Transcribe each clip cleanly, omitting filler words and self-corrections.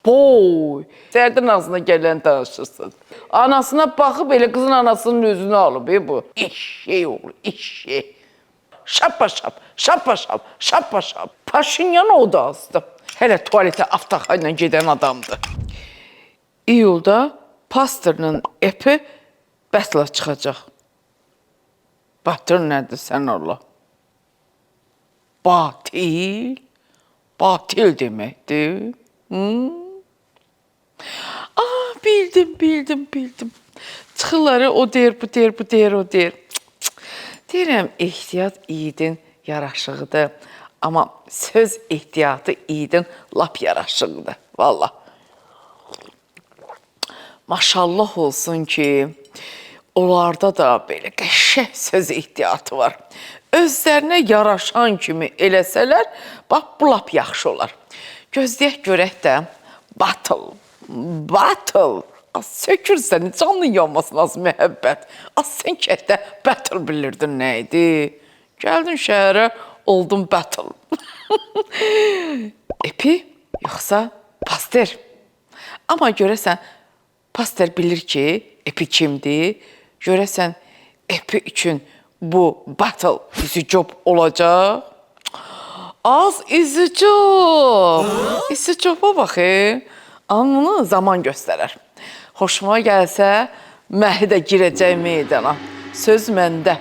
Boy, sərdən ağzına gələn danışırsın. Anasına baxıb elə qızın anasının özünü alıb bu. Eşşək oğlu, eşşək. Şappa-şap, şappa-şap, şappa-şap. Paşinyan o da azdı. Hələ tualetə avtaxa ilə gedən adamdır. İyulda Pastor'un epi bətlə çıxacaq. Batır nədir sən Allah? Batil. Batil deməkdir. Bildim. Çıxırları o deyir, bu deyir, o deyir. Deyirəm, ehtiyat iyidin yaraşığıdır. Amma söz ehtiyatı iyidin lap yaraşığıdır. Vallahi. Maşallah olsun ki, onlarda da belə qəşəng söz ehtiyatı var. Özlərinə yaraşan kimi eləsələr, bax, bu lap yaxşı olar. Gözləyək görək də, batıl. Az sökürsən, canlı yanmasın az məhəbbət. Az sən kətdə batıl bilirdin nə idi? Gəldin şəhərə, oldun batıl. Epi, yoxsa Pastor. Amma görəsən, Pastor bilir ki, Epi kimdir? Görəsən, Epi üçün bu batıl üzücob olacaq. Az üzücob. Üzücoba baxı. Amma bunu zaman göstərər. Xoşuma gəlsə, məni də girəcək meydana. Söz məndə,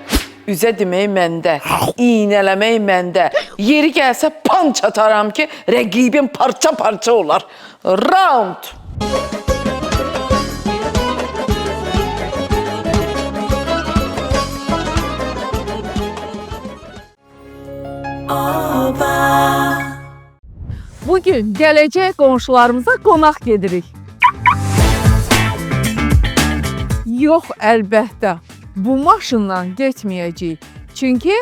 üzə demək məndə, iynələmək məndə. Yeri gəlsə panç ataram ki, rəqibim parça-parça olar. Round! Bugün gələcək qonşularımıza qonaq gedirik. Yox, əlbəttə, bu maşından getməyəcəyik. Çünki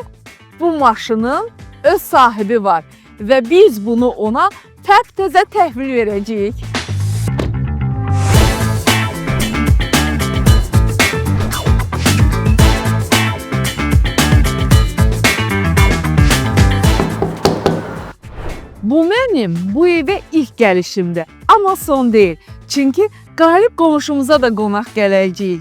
bu maşının öz sahibi var və biz bunu ona təzə təhvil verəcəyik. Bu mənim bu evə ilk gəlişimdir, amma son deyil. Çünki qalib qonşumuza da qonaq gələcəyik.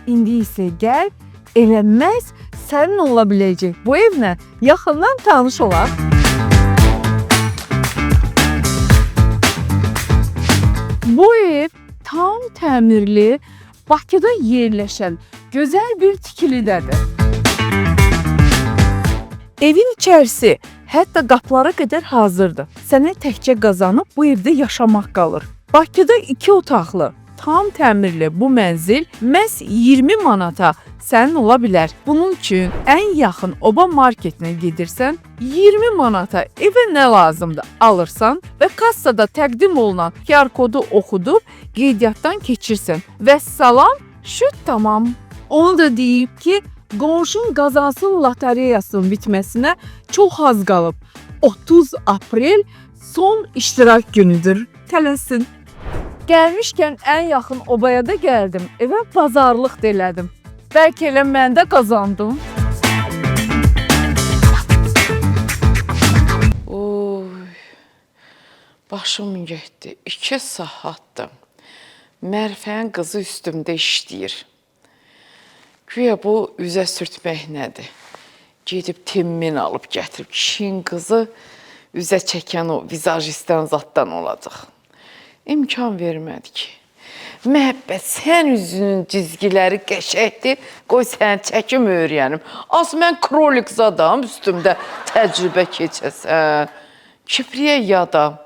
İndi isə gəl, eləməz sənin ola biləcək bu evlə yaxından tanış olaq. Bu ev tam təmirli, Bakıda yerləşən gözəl bir tikilidədir. Evin içərisi hətta qapılara qədər hazırdır. Sənə təkcə qazanıb bu evdə yaşamaq qalır. Bakıda 2 otaqlı, tam təmirli bu mənzil məhz 20 manata sənin ola bilər. Bunun üçün ən yaxın oba marketinə gedirsən, 20 manata evə nə lazımdır alırsan və kassada təqdim olunan QR kodu oxudub qeydiyyatdan keçirsən və salam, şüt tamam. Onu da deyib ki, qonşun qazansın lotereyasının bitməsinə çox az qalıb. 30 aprel son iştirak günüdür. Tələsin. Gəlmişkən ən yaxın obaya da gəldim. Evə bazarlıq da elədim. Bəlkə elə mən də qazandım. Oy, başım getdi. 2 saatdır. Mərfənin qızı üstümdə işləyir. Güya bu üzə sürtmək nədir? Gedib temmin alıb gətirib. Kişinin qızı üzə çəkən o vizajistdən zatdan olacaq. İmkan vermədi ki. Məhəbbət, sən üzünün cizgiləri qəşəkdir, qoy sən çəkim öyrənim. Az mən krolik zadam, üstümdə təcrübə keçəsən. Kipriyə yadam.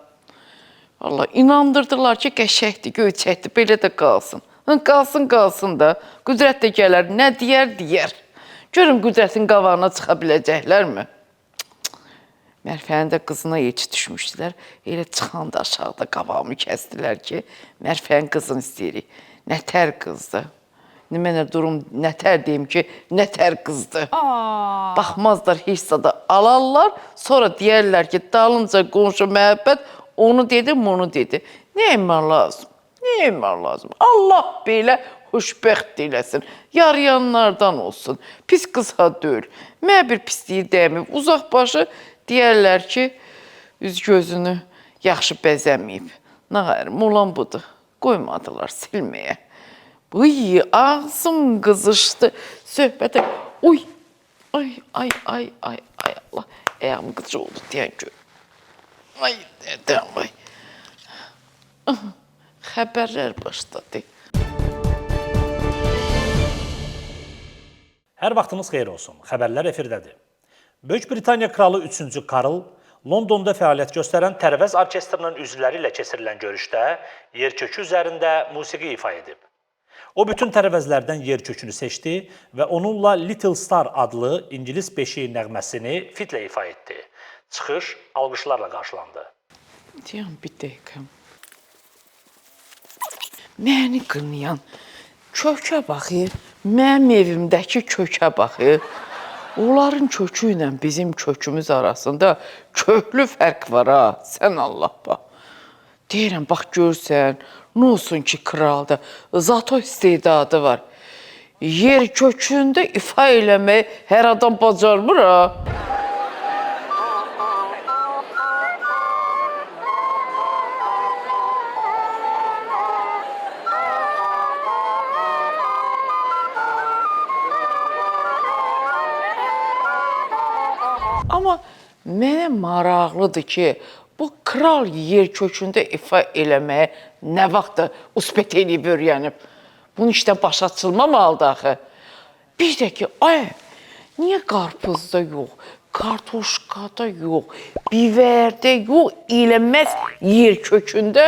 Vallahi inandırdılar ki, qəşəkdir, göyçəkdir, belə də qalsın. Qalsın da, Qüdrət də gələr, nə deyər. Görün Qüdrətin qavağına çıxa biləcəklərmi? Mərfənin də qızına heç düşmüşdülər. Elə çıxanda aşağıda qavağımı kəsdilər ki, Mərfənin qızını istəyirik. Nətər qızdır. Mənə durum nətər deyim ki, nətər qızdır. Baxmazlar heç sada alarlar, sonra deyərlər ki, dalınca qonşu məhəbbət onu dedi, bunu dedi. Nəyimə lazım? Allah belə xoşbəxt eləsin. Yarayanlardan olsun. Pis qıza deyil. Mənə bir pisliyi dəyməyib. Uzaq başı deyərlər ki, üz gözünü yaxşı bəzəməyib. Nağayırım olan budur. Qoymadılar silməyə. Uy, ağzım qızışdı. Söhbətə, uy, ay, ay, ay, ay, ay Allah. Ayağım qıcı oldu deyən gör. Ay, dedəm, ay. Xəbərlər başladı. Hər vaxtınız xeyir olsun. Xəbərlər efirdədir. Böyük Britaniya kralı 3-cü Karl Londonda fəaliyyət göstərən Tərvəz orkestrinin üzvləri ilə keçirilən görüşdə yerkökü üzərində musiqi ifa edib. O bütün tərəvəzlərdən yerkökünü seçdi və onunla Little Star adlı İngilis beşiyi nəğməsini fitlə ifa etdi. Çıxış alqışlarla qarşılandı. Deyəm, bir dəqiqəm. Məni qınayan kökə baxır, mənim evimdəki kökə baxır. Onların kökü ilə bizim kökümüz arasında köklü fərq var ha, sən Allah bax. Deyirəm, bax görsən, nə olsun ki kralda, zato istedadı var. Yer kökündə ifa eləməyi hər adam bacarmır ha. Amma mənə maraqlıdır ki, bu kral yer kökündə ifa eləməyə nə vaxt uspet eləyib öyrənib. Bunun işdən başa açılmamalıdır axı. Bir də ki, ay, niyə qarpızda yox, kartuşkada yox, bivərdə yox, eləməz yer kökündə?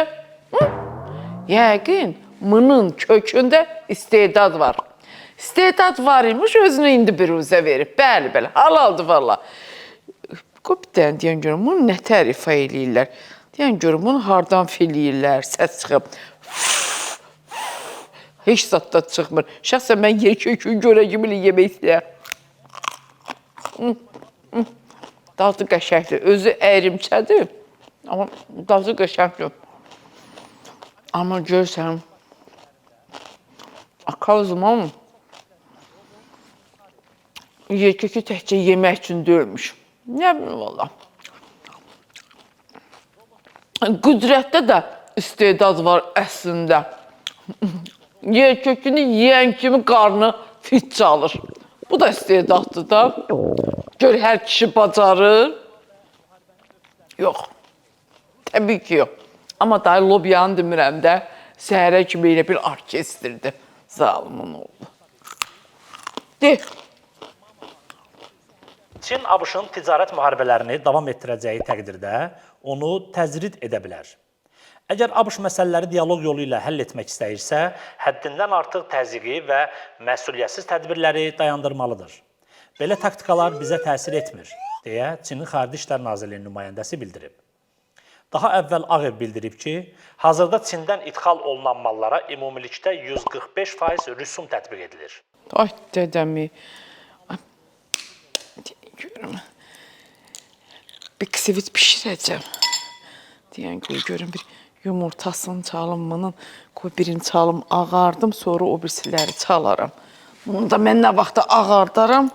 Yəqin, mının kökündə istedad var. İstedad var imiş, özünü indi biruzə verib. Bəli, bəli, halaldır valla. Bir dənə deyən görüm, bunu nə tərifə eləyirlər? Deyən görüm, bunu hardan filəyirlər, səs çıxıb. Heç zatda çıxmır. Şəxsən mən yer kökünü görə kimi yemək istəyər. Dadı qəşəkdir. Özü əyrimçədir. Amma dadı qəşəkdir. Amma görsən, akazımam yer kökü təkcə yemək üçün deyilmiş. Nə bilim valla. Qüdrətdə də istedad var əslində. Yer kökünü yeyən kimi qarnı fit çalır. Bu da istedaddır da. Gör hər kişi bacarır. Yox. Təbii ki yox. Amma dayı lobyanı demirəm də, səhərə kimi elə bir orkestrdir. Zalımın oğlu. De. Çin ABŞ-ın ticarət müharibələrini davam etdirəcəyi təqdirdə onu təzrid edə bilər. Əgər ABŞ məsələləri dialoq yolu ilə həll etmək istəyirsə, həddindən artıq təzyiqi və məsuliyyətsiz tədbirləri dayandırmalıdır. Belə taktikalar bizə təsir etmir, deyə Çinin Xarici İşlər Nazirliyinin nümayəndəsi bildirib. Daha əvvəl Ağ Ev bildirib ki, hazırda Çindən idxal olunan mallara ümumilikdə 145% rüsum tətbiq edilir. Ay dədəmi. Görüm. Bir ksivit pişirəcəm. Deyən görüm bir yumurtasını çalınmanın, qoy birini çalım ağardım, sonra o birisiləri çalaram. Bunu da mən nə vaxtda ağardaram.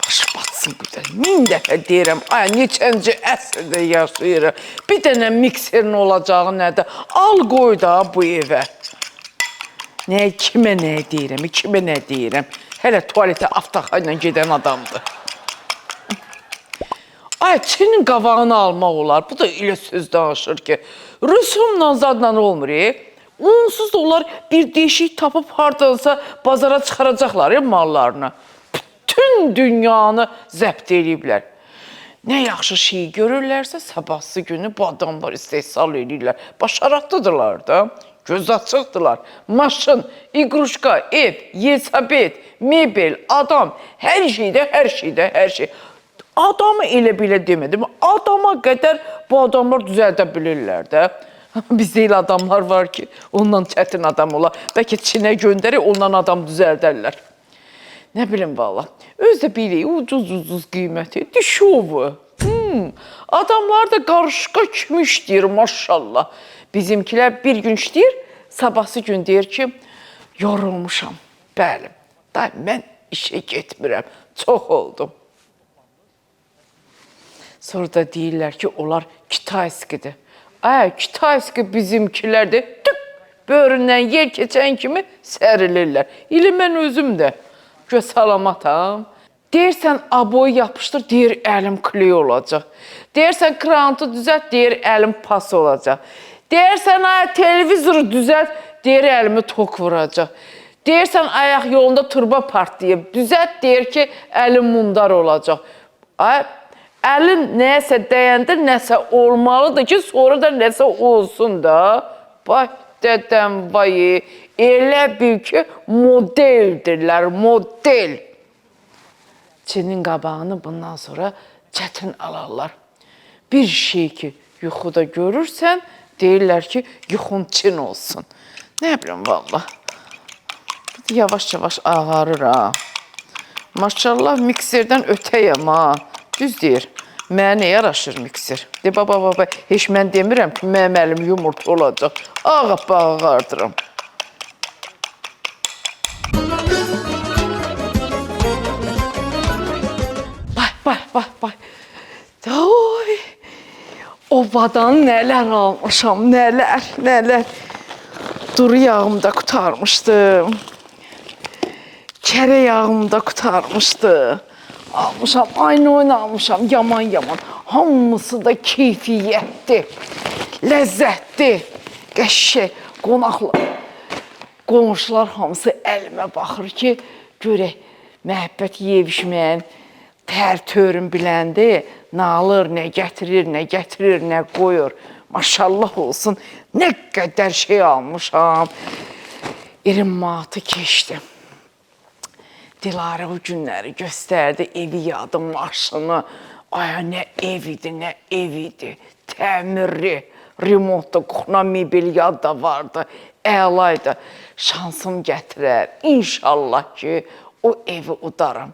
Başı batsın bir də. 1000 dəfə deyirəm, ay neçənci əsrdə yaşayırıq. Bir dənə mikserin olacağı nədir? Al qoy da bu evə. Kimə nə deyirəm, kimə nə deyirəm. Hələ tualetə aftaxa ilə gedən adamdır. Ay, Çinin qavağını almaq olar. Bu da elə söz danışır ki, rüsumla zadla olmur. Onsuz da onlar bir deşik tapıb hardansa bazara çıxaracaqlar mallarını. Bütün dünyanı zəbt ediblər. Nə yaxşı şey görürlərsə, sabahsı günü bu adamlar istehsal edirlər. Başaraqlıdırlar da. Göz açıqdılar. Maşın, iqruşka, ev, yesabet, mebel, adam, hər şey. Adamı elə belə demədim. Adama qədər bu adamlar düzəldə bilirlər də. Bizdə elə adamlar var ki, ondan çətin adam olar. Bəlkə Çinə göndərir, ondan adam düzəldərlər. Nə bilim valla. Özdə bilirik, ucuz qiyməti. Düşovu. Adamlar da qarışqa kimi işləyir, maşallah. Bizimkilər bir gün işləyir, sabahsı gün deyir ki, yorulmuşam. Bəli, mən işə getmirəm, çox oldum. Sonra da deyirlər ki, onlar Kitayskidir. Ay, Kitayski bizimkilərdir. Tüp, böğründən yer keçən kimi sərilirlər. İli mən özüm də göz salamatam. Deyirsən, aboyu yapışdır, deyir, əlim kley olacaq. Deyirsən, krantı düzət, deyir, əlim pas olacaq. Deyirsən, ay, televizoru düzət, deyir, əlimi tok vuracaq. Deyirsən, ayaq yolunda turba partlayıb, düzət, deyir ki, əlim mundar olacaq. Ay, əlin nəyəsə dəyəndə nəsə olmalıdır ki, sonra da nəsə olsun da. Bax, dədəm, vay, elə bil ki, modeldirlər, model. Çinin qabağını bundan sonra çətin alarlar. Bir şey ki, yuxuda görürsən, deyirlər ki, yuxun Çin olsun. Nə bilim, valla. Yavaş-yavaş ağarır, ha. Maşallah, mikserdən ötəyəm, ha. Düz deyir. Mənə nə yaraşır mikser? De, baba, heç mən demirəm ki, mənim əlim yumurta olacaq. Ağappaq ağardıram. Bax. Oy, obadan nələr almışam, nələr. Duru yağımı da qutarmışdım. Kərə yağımı da qutarmışdı. Almışam, aynı oyun almışam, yaman. Hamısı da keyfiyyətli, ləzzətli, qəşşək, qonaqlar. Qonşular hamısı əlimə baxır ki, görək, məhəbbət yevişməyən, tər-törün biləndi, nə alır, nə gətirir, nə qoyur. Maşallah olsun, nə qədər şey almışam. 20 manatı keçdi. Dilarə o günləri göstərdi, evi yadı, maşını. Ay, nə ev idi, təmirli, remontda, kuxna mebel yadda vardı, əlaydı. Şansım gətirər, inşallah ki, o evi udaram.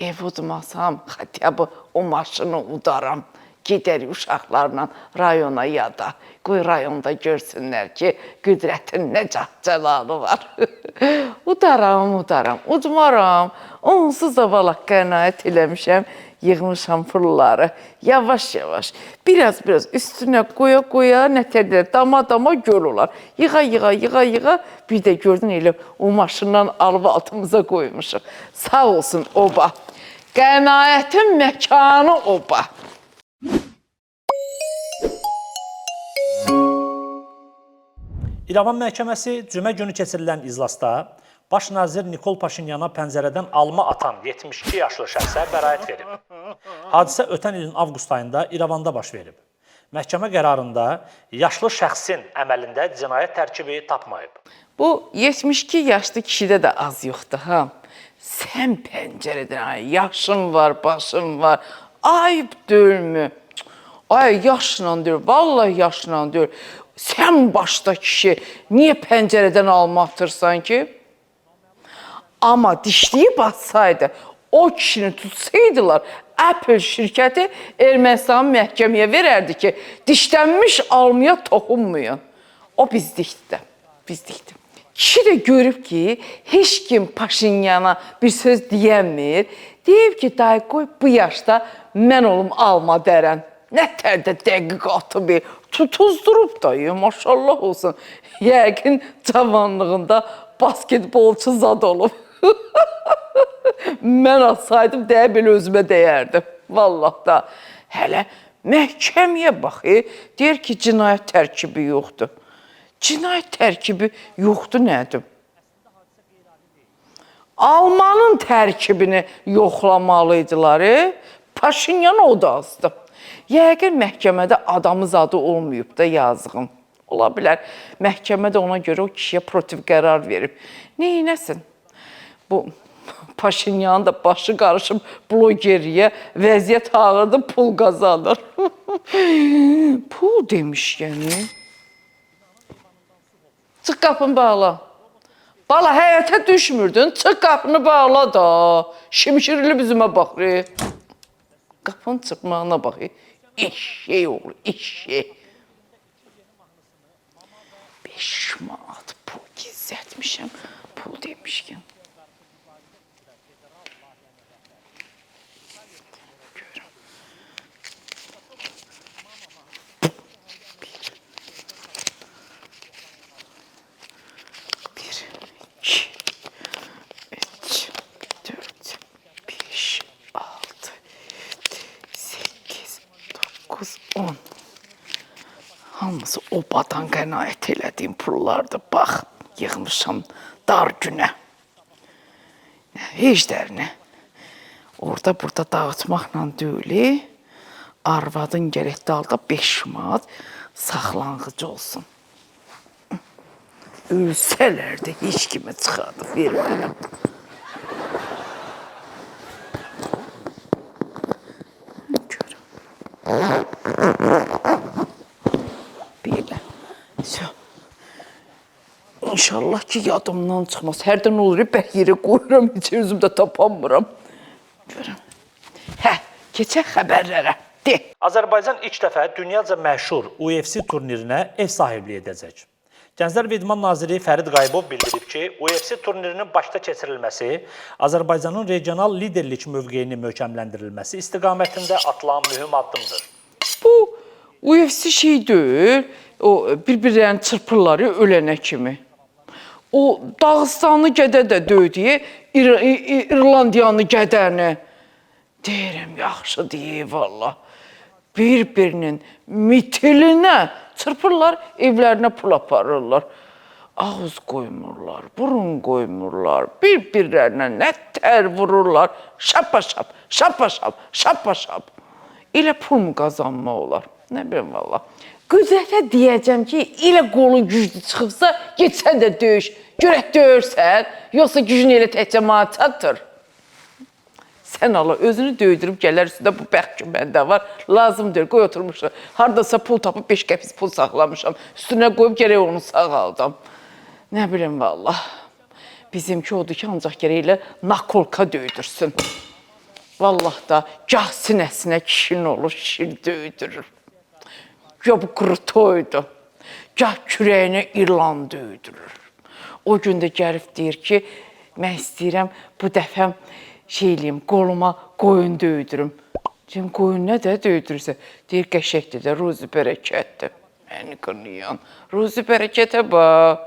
Ev udmasam, xətəbi o maşını udaram. Gedərik uşaqlarla rayona yada. Qoy rayonda görsünlər ki, qüdrətin nə cəlalı var. Udaram, udmaram. Onsuz da valla qənaət eləmişəm, yığmışam pulları. Yavaş, biraz üstünə qoya, nətərdə dama göl olar. Yığa, bir də gördün elə o maşından alıb altımıza qoymuşuq. Sağ olsun oba. Qənaətin məkanı oba. İrəvan məhkəməsi cümə günü keçirilən iclasda Baş nazir Nikol Paşinyana pəncərədən alma atan 72 yaşlı şəxsə bəraət verib. Hadisə ötən ilin avqust ayında İrəvanda baş verib. Məhkəmə qərarında yaşlı şəxsin əməlində cinayət tərkibi tapmayıb. Bu 72 yaşlı kişidə də az yoxdur, ha. Sən pəncərədən, yaşın var, başın var, ayıb deyilmi? Ay, yaşla deyil, vallahi yaşla deyil. Sən başda kişi, niyə pəncərədən alma atırsan ki? Amma dişliyi batsaydı, o kişini tutsaydılar, Apple şirkəti Ermənistanın məhkəməyə verərdi ki, dişlənmiş almaya toxunmayın. O bizdikdir. Kişi də görüb ki, heç kim Paşinyana bir söz deyəmir. Deyib ki, dayı qoy bu yaşda mən olum alma dərən. Nə tərdə dəqiq atı bir tutuzdurub dayı, maşallah olsun. Yəqin cavanlığında basketbolçu zad olub. Mən atsaydım, dəyə belə özümə dəyərdim. Vallah da. Hələ məhkəməyə baxı, deyir ki, cinayət tərkibi yoxdur. Cinayət tərkibi yoxdur nədir? Almanın tərkibini yoxlamalıydılar. Paşinyan o da azdı. Yəqin məhkəmədə adamın zadı olmayıb da yazığım. Ola bilər, məhkəmədə ona görə o kişiyə protiv qərar verib. Neynəsin? Bu Paşinyanın da başı qarışıb blogeriyə, vəziyyət ağırdı, pul qazanır. Pul demişkən. Çıx qapını bağla. Bala, həyətə düşmürdün, çıx qapını bağla da. Şimşirli bizimə baxır. Qapının çıxmağına baxır. Eşşək oğlu, eşşək. 5 manat pul gizlətmişəm, pul demişkən. Hamısı obadan qənaət elədiyim pullardır. Bax, yığmışam dar günə. Heç dərinə. Orada burada dağıtmaqla deyil, arvadın gərək dalda 5 manat saxlanğıcı olsun. Ölsələr də heç kimə çıxardıb vermərəm. Belə. İnşallah ki, yadımdan çıxmaz. Hərdən olur, bək yerə qoyuram, heç özümdə tapanmıram. Görüm. Hə, keçək xəbərlərə. De. Azərbaycan ilk dəfə dünyaca məşhur UFC turnirinə ev sahibliyi edəcək. Gənclər və İdman naziri Fərid Qayıbov bildirib ki, UFC turnirinin başda keçirilməsi Azərbaycanın regional liderlik mövqeyinin möhkəmləndirilməsi istiqamətində atılan mühüm addımdır. Bu UFC şey deyil, o bir-birlərini çırpırlar ya ölənə kimi. O Dağıstanlı gədə də döyüdüyə, İrlandiyanlı qədəni. Deyirəm, yaxşı deyir, valla. Bir-birinin mitilinə çırpırlar, evlərinə pul aparırlar. Ağız qoymurlar, burun qoymurlar, bir-birlərinə nə tər vururlar. Şapa-şap, şapa-şap, şapa-şap. Elə pul mu qazanma olar? Nə bilim, valla. Qüdrətə deyəcəm ki, elə qolun güclü çıxıbsa, geçsən də döyüş. Görək döyürsən, yoxsa gücün elə təkcə mənə çatır. Sən Allah, özünü döydürüb gələr üstündə bu bəxt ki, məndə var. Lazım deyil, qoy oturmuşam. Haradasa pul tapıb 5 qəpik pul saxlamışam. Üstünə qoyub gərək onu sağaldım. Nə bilim, valla. Bizimki odur ki, ancaq gərək elə nakolka döydürsün. Vallah da gah sinəsinə kişinin olur, kişini döydürür. Ya bu qırtoydu, gah kürəyinə İrlan döydürür. O gün də gəlib deyir ki, mən istəyirəm bu dəfəm qoluma qoyun döydürüm. Deyim, qoyun nə də döydürürsə? Deyir, qəşəkdir də, ruzi bərəkətdir. Məni qırlayan, ruzi bərəkətə bax.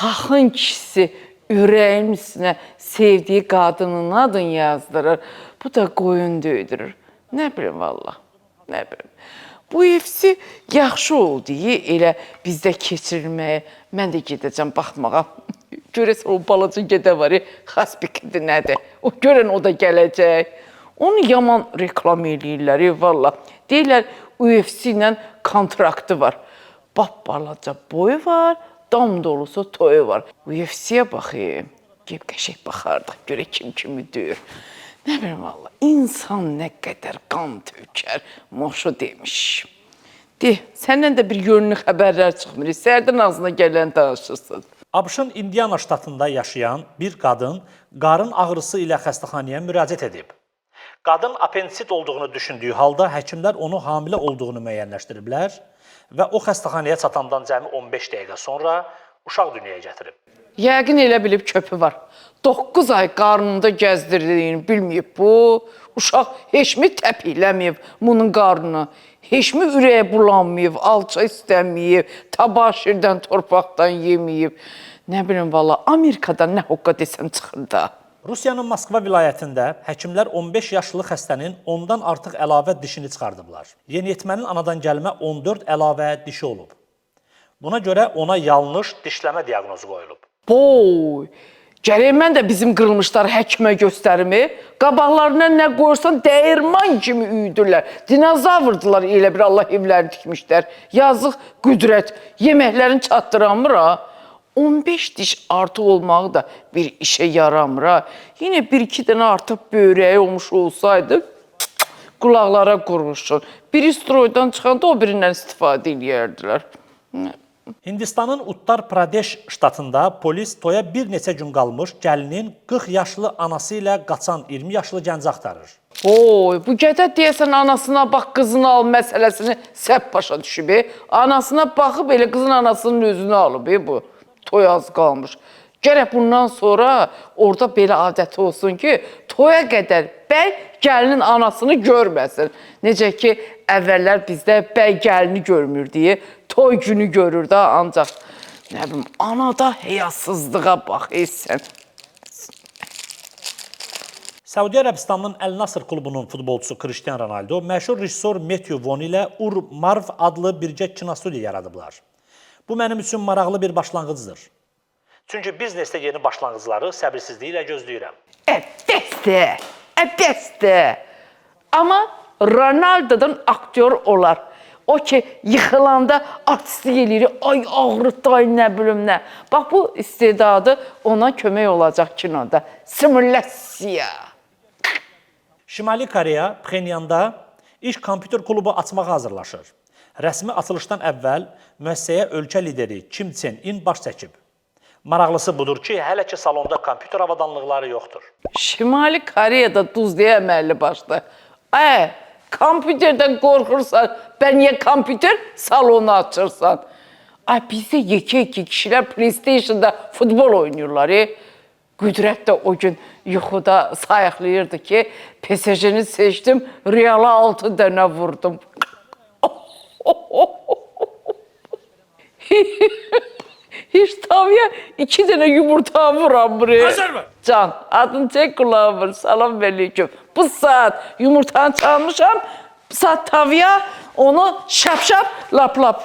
Xaxın kişisi ürəyin üstünə sevdiyi qadının adını yazdırır. Bu da qoyun döydürür. Nə bilim, valla, nə bilim. Bu UFC yaxşı oldu, elə bizdə keçirilməyə. Mən də gedəcəm baxmağa. Görəsən o balaca gedə var, xaspikdir nədir? O görən o da gələcək. Onu yaman reklam eləyirlər, valla. Deyirlər, UFC ilə kontraktı var. Bap balaca boyu var, dam dolusu toyu var. UFC-yə baxayım. Geyib qəşək baxardıq, görək kim kimi döyür. Nə bilim, valla, insan nə qədər qan tökər, moşu demiş. De, səndən də bir yönlü xəbərlər çıxmır, sərdən ağzına gələn danışırsın. ABŞ-ın Indiana ştatında yaşayan bir qadın qarın ağrısı ilə xəstəxanaya müraciət edib. Qadın apendisit olduğunu düşündüyü halda həkimlər onu hamilə olduğunu müəyyənləşdiriblər və o xəstəxanaya çatandan cəmi 15 dəqiqə sonra uşaq dünyaya gətirib. Yəqin elə bilib köpü var. 9 ay qarnında gəzdirdiyini bilməyib bu. Uşaq heç mi təpikləməyib bunun qarnını? Heç mi ürəyə bulanmayıb, alça istəməyib, tabaşirdən, torpaqdan yeməyib? Nə bilim, valla, Amerikada nə hoqqa desəm çıxır da. Rusiyanın Moskva vilayətində həkimlər 15 yaşlı xəstənin ondan artıq əlavə dişini çıxardıblar. Yeniyetmənin anadan gəlmə 14 əlavə dişi olub. Buna görə ona yanlış dişləmə diaqnozu qoyulub. Boy, gərək mən də bizim qırılmışları həkimə göstərimi. Qabaqlarına nə qoyursan dəyirman kimi üyüdürlər. Dinozavırdılar elə bir Allah evlərini tikmişlər. Yazıq qüdrət, yeməklərini çatdıramır ha. 15 diş artıq olmağı da bir işə yaramır ha. Yine bir-iki dənə artıq böyrəyi olmuş olsaydı, qulaqlara qurmuşsun. Biri stroydan çıxanda o birindən istifadə edərdilər. Hindistanın Uttar Pradesh ştatında polis toya bir neçə gün qalmış gəlinin 40 yaşlı anası ilə qaçan 20 yaşlı gənci axtarır. Oy, bu gədə deyəsən anasına bax, qızını al məsələsini səhv başa düşüb. Anasına baxıb elə qızın anasının özünü alıb bu. Toy az qalmış. Gərək bundan sonra orada belə adəti olsun ki, toya qədər bəy gəlinin anasını görməsin. Necə ki, əvvəllər bizdə bəy gəlini görmür deyə toy günü görür də ancaq. Nə bilim, anada həyasızlığa bax, sən. Səudiyyə Ərəbistanının Əl Nasr klubunun futbolçusu Cristiano Ronaldo məşhur rejissor Matthew Vaughn ilə Marv adlı birgə kinostudiya yaradıblar. Bu mənim üçün maraqlı bir başlanğıcdır. Çünki biznesdə yeni başlanğıcları səbirsizliklə gözləyirəm. Əlbəttə. Amma Ronaldo'dan aktyor olar. O ki, yıxılanda artistlik eləyir, ay ağrıtdı, ay nə bilim nə. Bax, bu istedadı ona kömək olacaq kinoda. Simulyasiya. Şimali Koreya Pxenyanda ilk kompüter klubu açmağa hazırlaşır. Rəsmi açılışdan əvvəl müəssisəyə ölkə lideri Kim Chen In baş çəkib. Maraqlısı budur ki, hələ ki salonda kompüter avadanlıqları yoxdur. Şimali Koreyada duzluya əməlli başda. Kompüterdən qorxursan, bən niyə kompüter salonu açırsan? Bizdə yekə-yekə kişilər PlayStation'da futbol oynuyorlar. Qüdrət də o gün yuxuda sayıqlayırdı ki, PSG-ni seçdim, Real'a 6 dənə vurdum. Hiç tavya 2 dənə yumurta vuram buraya. Hazır mı? Can, adın çək kulağı vur, salam aleyküm. Bu saat yumurtanı çalmışam, bu saat tavya onu şap-şap, lap-lap.